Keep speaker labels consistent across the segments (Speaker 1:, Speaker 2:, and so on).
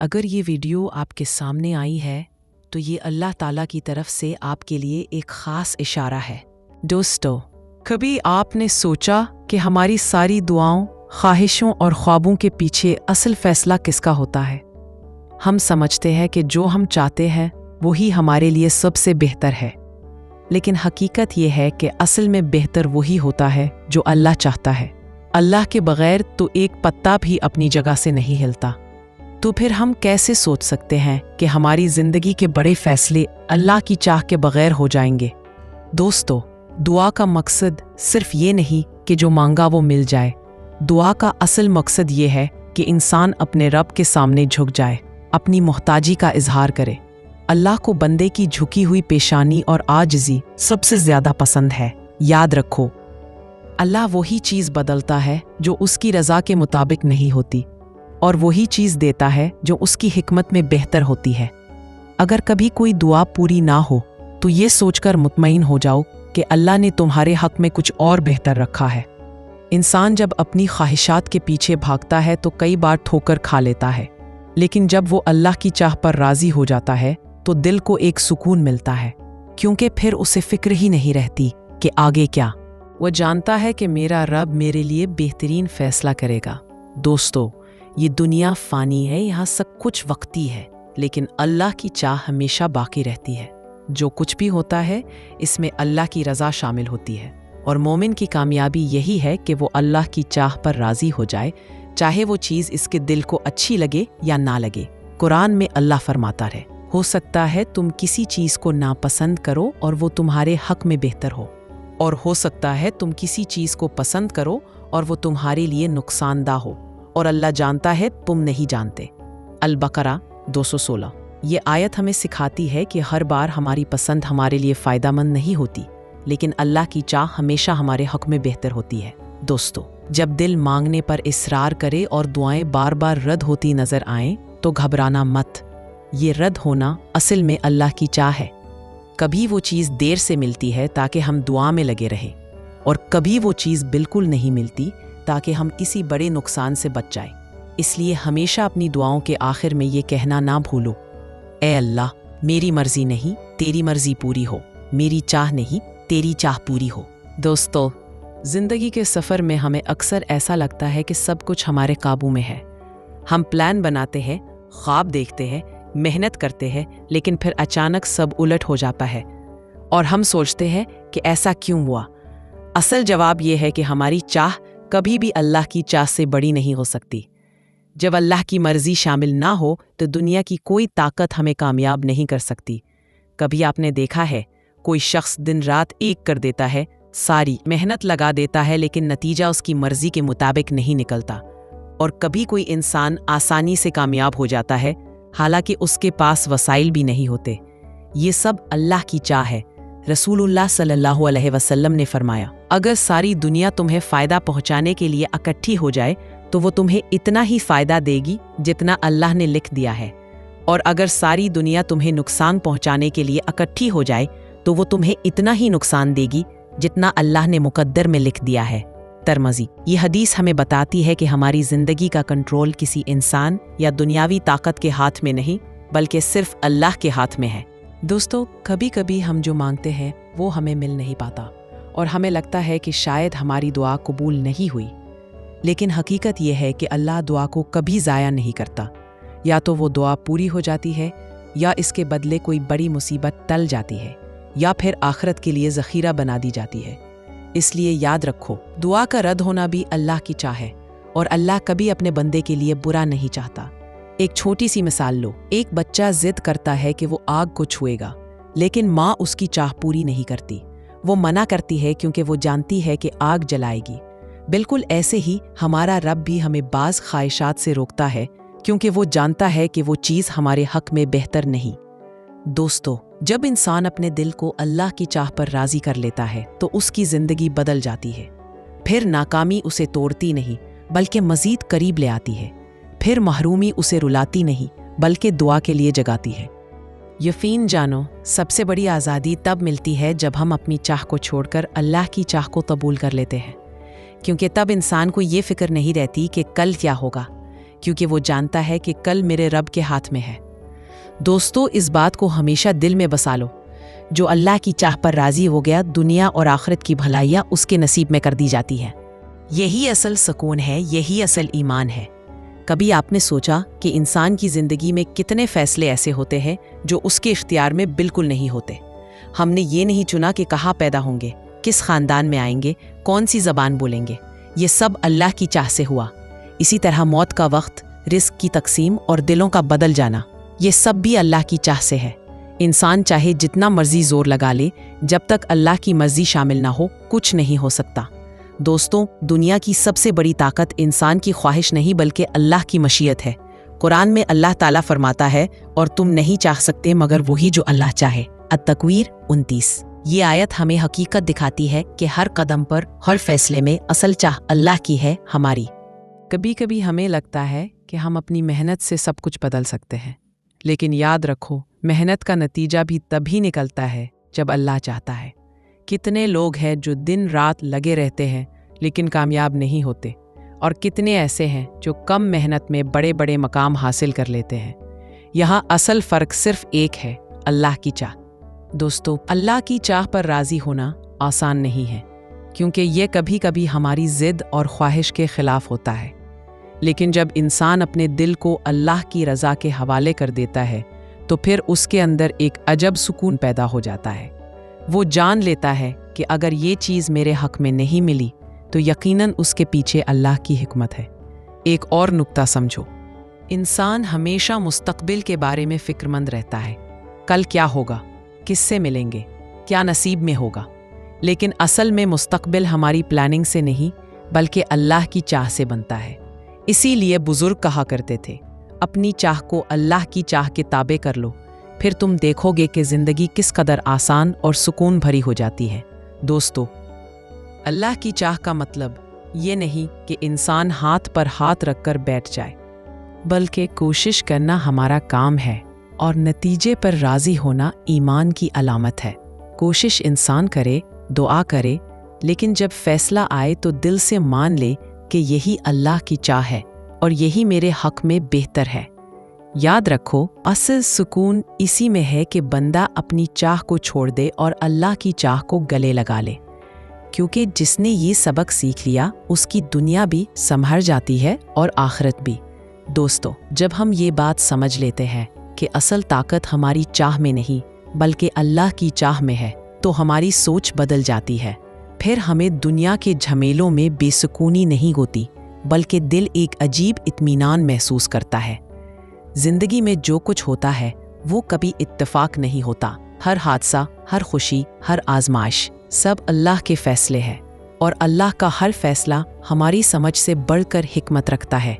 Speaker 1: اگر یہ ویڈیو آپ کے سامنے آئی ہے تو یہ اللہ تعالیٰ کی طرف سے آپ کے لیے ایک خاص اشارہ ہے۔ دوستو، کبھی آپ نے سوچا کہ ہماری ساری دعاؤں، خواہشوں اور خوابوں کے پیچھے اصل فیصلہ کس کا ہوتا ہے؟ ہم سمجھتے ہیں کہ جو ہم چاہتے ہیں وہی ہمارے لیے سب سے بہتر ہے، لیکن حقیقت یہ ہے کہ اصل میں بہتر وہی ہوتا ہے جو اللہ چاہتا ہے۔ اللہ کے بغیر تو ایک پتا بھی اپنی جگہ سے نہیں ہلتا۔ تو پھر ہم کیسے سوچ سکتے ہیں کہ ہماری زندگی کے بڑے فیصلے اللہ کی چاہ کے بغیر ہو جائیں گے؟ دوستو، دعا کا مقصد صرف یہ نہیں کہ جو مانگا وہ مل جائے۔ دعا کا اصل مقصد یہ ہے کہ انسان اپنے رب کے سامنے جھک جائے، اپنی محتاجی کا اظہار کرے۔ اللہ کو بندے کی جھکی ہوئی پیشانی اور عاجزی سب سے زیادہ پسند ہے۔ یاد رکھو، اللہ وہی چیز بدلتا ہے جو اس کی رضا کے مطابق نہیں ہوتی، اور وہی چیز دیتا ہے جو اس کی حکمت میں بہتر ہوتی ہے۔ اگر کبھی کوئی دعا پوری نہ ہو تو یہ سوچ کر مطمئن ہو جاؤ کہ اللہ نے تمہارے حق میں کچھ اور بہتر رکھا ہے۔ انسان جب اپنی خواہشات کے پیچھے بھاگتا ہے تو کئی بار ٹھوکر کھا لیتا ہے، لیکن جب وہ اللہ کی چاہ پر راضی ہو جاتا ہے تو دل کو ایک سکون ملتا ہے، کیونکہ پھر اسے فکر ہی نہیں رہتی کہ آگے کیا۔ وہ جانتا ہے کہ میرا رب میرے لیے بہترین فیصلہ کرے گا۔ دوستو، یہ دنیا فانی ہے، یہاں سب کچھ وقتی ہے، لیکن اللہ کی چاہ ہمیشہ باقی رہتی ہے۔ جو کچھ بھی ہوتا ہے اس میں اللہ کی رضا شامل ہوتی ہے، اور مومن کی کامیابی یہی ہے کہ وہ اللہ کی چاہ پر راضی ہو جائے، چاہے وہ چیز اس کے دل کو اچھی لگے یا نہ لگے۔ قرآن میں اللہ فرماتا ہے، ہو سکتا ہے تم کسی چیز کو ناپسند کرو اور وہ تمہارے حق میں بہتر ہو، اور ہو سکتا ہے تم کسی چیز کو پسند کرو اور وہ تمہارے لیے نقصان دہ ہو، اور اللہ جانتا ہے تم نہیں جانتے۔ البقرہ 216۔ یہ آیت ہمیں سکھاتی ہے کہ ہر بار ہماری پسند ہمارے لیے فائدہ مند نہیں ہوتی، لیکن اللہ کی چاہ ہمیشہ ہمارے حق میں بہتر ہوتی ہے۔ دوستو، جب دل مانگنے پر اصرار کرے اور دعائیں بار بار رد ہوتی نظر آئیں تو گھبرانا مت۔ یہ رد ہونا اصل میں اللہ کی چاہ ہے۔ کبھی وہ چیز دیر سے ملتی ہے تاکہ ہم دعا میں لگے رہیں، اور کبھی وہ چیز بالکل نہیں ملتی تاکہ ہم کسی بڑے نقصان سے بچ جائیں۔ اس لیے ہمیشہ اپنی دعاؤں کے آخر میں یہ کہنا نہ بھولو، اے اللہ، میری مرضی نہیں تیری مرضی پوری ہو، میری چاہ نہیں تیری چاہ پوری ہو۔ دوستو، زندگی کے سفر میں ہمیں اکثر ایسا لگتا ہے کہ سب کچھ ہمارے قابو میں ہے۔ ہم پلان بناتے ہیں، خواب دیکھتے ہیں، محنت کرتے ہیں، لیکن پھر اچانک سب الٹ ہو جاتا ہے، اور ہم سوچتے ہیں کہ ایسا کیوں ہوا؟ اصل جواب یہ ہے کہ ہماری چاہ کبھی بھی اللہ کی چاہ سے بڑی نہیں ہو سکتی۔ جب اللہ کی مرضی شامل نہ ہو تو دنیا کی کوئی طاقت ہمیں کامیاب نہیں کر سکتی۔ کبھی آپ نے دیکھا ہے کوئی شخص دن رات ایک کر دیتا ہے، ساری محنت لگا دیتا ہے، لیکن نتیجہ اس کی مرضی کے مطابق نہیں نکلتا، اور کبھی کوئی انسان آسانی سے کامیاب ہو جاتا ہے حالانکہ اس کے پاس وسائل بھی نہیں ہوتے۔ یہ سب اللہ کی چاہ ہے۔ رسول اللہ صلی اللہ علیہ وسلم نے فرمایا، اگر ساری دنیا تمہیں فائدہ پہنچانے کے لیے اکٹھی ہو جائے تو وہ تمہیں اتنا ہی فائدہ دے گی جتنا اللہ نے لکھ دیا ہے، اور اگر ساری دنیا تمہیں نقصان پہنچانے کے لیے اکٹھی ہو جائے تو وہ تمہیں اتنا ہی نقصان دے گی جتنا اللہ نے مقدر میں لکھ دیا ہے۔ ترمذی۔ یہ حدیث ہمیں بتاتی ہے کہ ہماری زندگی کا کنٹرول کسی انسان یا دنیاوی طاقت کے ہاتھ میں نہیں، بلکہ صرف اللہ کے ہاتھ میں ہے۔ دوستو، کبھی کبھی ہم جو مانگتے ہیں وہ ہمیں مل نہیں پاتا، اور ہمیں لگتا ہے کہ شاید ہماری دعا قبول نہیں ہوئی، لیکن حقیقت یہ ہے کہ اللہ دعا کو کبھی ضائع نہیں کرتا۔ یا تو وہ دعا پوری ہو جاتی ہے، یا اس کے بدلے کوئی بڑی مصیبت ٹل جاتی ہے، یا پھر آخرت کے لیے ذخیرہ بنا دی جاتی ہے۔ اس لیے یاد رکھو، دعا کا رد ہونا بھی اللہ کی چاہ ہے، اور اللہ کبھی اپنے بندے کے لیے برا نہیں چاہتا۔ ایک چھوٹی سی مثال لو، ایک بچہ ضد کرتا ہے کہ وہ آگ کو چھوئے گا، لیکن ماں اس کی چاہ پوری نہیں کرتی، وہ منع کرتی ہے کیونکہ وہ جانتی ہے کہ آگ جلائے گی۔ بالکل ایسے ہی ہمارا رب بھی ہمیں بعض خواہشات سے روکتا ہے کیونکہ وہ جانتا ہے کہ وہ چیز ہمارے حق میں بہتر نہیں۔ دوستو، جب انسان اپنے دل کو اللہ کی چاہ پر راضی کر لیتا ہے تو اس کی زندگی بدل جاتی ہے۔ پھر ناکامی اسے توڑتی نہیں بلکہ مزید قریب لے آتی ہے، پھر محرومی اسے رلاتی نہیں بلکہ دعا کے لیے جگاتی ہے۔ یقین جانو، سب سے بڑی آزادی تب ملتی ہے جب ہم اپنی چاہ کو چھوڑ کر اللہ کی چاہ کو قبول کر لیتے ہیں، کیونکہ تب انسان کو یہ فکر نہیں رہتی کہ کل کیا ہوگا क्योंकि वो जानता है कि कल मेरे रब के हाथ में है। दोस्तों, इस बात को हमेशा दिल में बसा लो, जो अल्लाह की चाह पर राजी हो गया, दुनिया और आखिरत की भलाइयाँ उसके नसीब में कर दी जाती हैं। यही असल सुकून है, यही असल ईमान है। कभी आपने सोचा कि इंसान की ज़िंदगी में कितने फ़ैसले ऐसे होते हैं जो उसके इख्तियार में बिल्कुल नहीं होते। हमने ये नहीं चुना कि कहाँ पैदा होंगे, किस ख़ानदान में आएंगे, कौन सी ज़बान बोलेंगे। ये सब अल्लाह की चाह से हुआ। इसी तरह मौत का वक्त, रिस्क की तकसीम और दिलों का बदल जाना, ये सब भी अल्लाह की चाह से है। इंसान चाहे जितना मर्जी जोर लगा ले, जब तक अल्लाह की मर्जी शामिल ना हो, कुछ नहीं हो सकता। दोस्तों, दुनिया की सबसे बड़ी ताकत इंसान की ख्वाहिश नहीं बल्कि अल्लाह की मशीयत है। कुरान में अल्लाह ताला फरमाता है, और तुम नहीं चाह सकते मगर वही जो अल्लाह चाहे। अत-तकवीर 29। ये आयत हमें हकीकत दिखाती है कि हर कदम पर, हर फैसले में असल चाह अल्लाह की है, हमारी। कभी कभी हमें लगता है कि हम अपनी मेहनत से सब कुछ बदल सकते हैं, लेकिन याद रखो, मेहनत का नतीजा भी तभी निकलता है जब अल्लाह चाहता है। कितने लोग हैं जो दिन रात लगे रहते हैं लेकिन कामयाब नहीं होते, और कितने ऐसे हैं जो कम मेहनत में बड़े बड़े मकाम हासिल कर लेते हैं। यहाँ असल फ़र्क सिर्फ एक है, अल्लाह की चाह। दोस्तों, अल्लाह की चाह पर राज़ी होना आसान नहीं है, क्योंकि ये कभी कभी हमारी ज़िद और ख्वाहिश के ख़िलाफ़ होता है। लेकिन जब इंसान अपने दिल को अल्लाह की रज़ा के हवाले कर देता है, तो फिर उसके अंदर एक अजब सुकून पैदा हो जाता है। वो जान लेता है कि अगर ये चीज़ मेरे हक़ में नहीं मिली तो यकीनन उसके पीछे अल्लाह की हिकमत है। एक और नुक्ता समझो, इंसान हमेशा मुस्तक़बिल के बारे में फ़िक्रमंद रहता है। कल क्या होगा, किससे मिलेंगे, क्या नसीब में होगा। लेकिन असल में मुस्तक़बिल हमारी प्लानिंग से नहीं बल्कि अल्लाह की चाह से बनता है। इसीलिए बुज़ुर्ग कहा करते थे, अपनी चाह को अल्लाह की चाह के ताबे कर लो, फिर तुम देखोगे कि ज़िंदगी किस कदर आसान और सुकून भरी हो जाती है। दोस्तों, अल्लाह की चाह का मतलब ये नहीं कि इंसान हाथ पर हाथ रखकर बैठ जाए, बल्कि कोशिश करना हमारा काम है और नतीजे पर राज़ी होना ईमान की अलामत है। कोशिश इंसान करे, दुआ करे, लेकिन जब फैसला आए तो दिल से मान ले कि यही अल्लाह की चाह है और यही मेरे हक़ में बेहतर है। याद रखो, असल सुकून इसी में है कि बंदा अपनी चाह को छोड़ दे और अल्लाह की चाह को गले लगा ले, क्योंकि जिसने ये सबक सीख लिया उसकी दुनिया भी संभर जाती है और आखिरत भी। दोस्तों, जब हम ये बात समझ लेते हैं कि असल ताकत हमारी चाह में नहीं बल्कि अल्लाह की चाह में है, तो हमारी सोच बदल जाती है। फिर हमें दुनिया के झमेलों में बेसुकूनी नहीं होती, बल्कि दिल एक अजीब इत्मीनान महसूस करता है। जिंदगी में जो कुछ होता है वो कभी इत्तेफाक नहीं होता। हर हादसा, हर खुशी, हर आजमाइश, सब अल्लाह के फैसले हैं, और अल्लाह का हर फैसला हमारी समझ से बढ़कर हिकमत रखता है।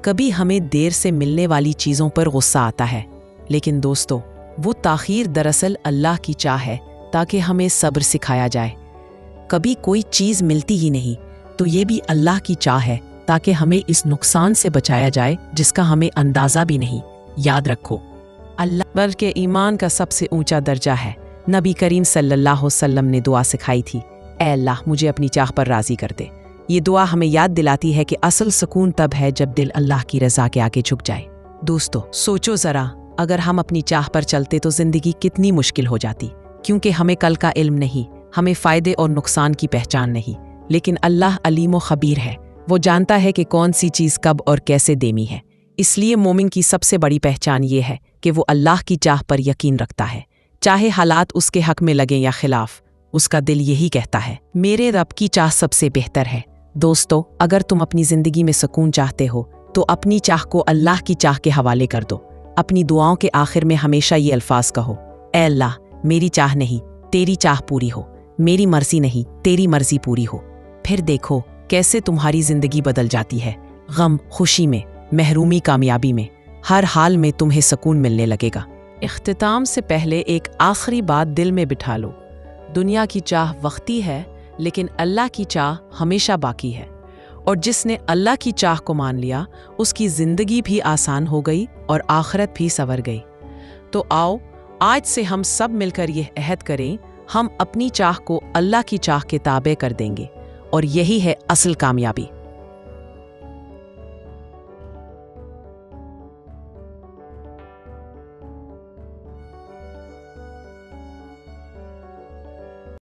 Speaker 1: कभी हमें देर से मिलने वाली चीज़ों पर गुस्सा आता है, लेकिन दोस्तों, वो ताख़ीर दरअसल अल्लाह की चाह है ताकि हमें सब्र सिखाया जाए। कभी कोई चीज़ मिलती ही नहीं तो ये भी अल्लाह की चाह है ताकि हमें इस नुकसान से बचाया जाए जिसका हमें अंदाज़ा भी नहीं। याद रखो, अल्लाह बल्कि ईमान का सबसे ऊंचा दर्जा है। नबी करीम सल्लल्लाहु अलैहि वसल्लम ने दुआ सिखाई थी, ऐ अल्लाह मुझे अपनी चाह पर राज़ी कर दे। ये दुआ हमें याद दिलाती है कि असल सुकून तब है जब दिल अल्लाह की रज़ा के आगे झुक जाए। दोस्तों, सोचो ज़रा, अगर हम अपनी चाह पर चलते तो ज़िंदगी कितनी मुश्किल हो जाती, क्योंकि हमें कल का इल्म नहीं, हमें फ़ायदे और नुकसान की पहचान नहीं। लेकिन अल्लाह अलीम व ख़बीर है, वो जानता है कि कौन सी चीज़ कब और कैसे देनी है। इसलिए मोमिन की सबसे बड़ी पहचान ये है कि वो अल्लाह की चाह पर यकीन रखता है, चाहे हालात उसके हक में लगें या खिलाफ। उसका दिल यही कहता है, मेरे रब की चाह सबसे बेहतर है। दोस्तों, अगर तुम अपनी ज़िंदगी में सुकून चाहते हो तो अपनी चाह को अल्लाह की चाह के हवाले कर दो। अपनी दुआओं के आखिर में हमेशा ये अल्फाज कहो, ऐ अल्लाह मेरी चाह नहीं तेरी चाह पूरी हो, मेरी मर्जी नहीं तेरी मर्जी पूरी हो। फिर देखो कैसे तुम्हारी ज़िंदगी बदल जाती है। गम खुशी में, महरूमी कामयाबी में, हर हाल में तुम्हें सुकून मिलने लगेगा। इख्तिताम से पहले एक आखिरी बात दिल में बिठा लो, दुनिया की चाह वक्ती है लेकिन अल्लाह की चाह हमेशा बाकी है। और जिसने अल्लाह की चाह को मान लिया उसकी ज़िंदगी भी आसान हो गई और आखिरत भी संवर गई। तो आओ आज से हम सब मिलकर यह अहद करें, हम अपनी चाह को अल्लाह की चाह के ताबे कर देंगे, और यही है असल कामयाबी।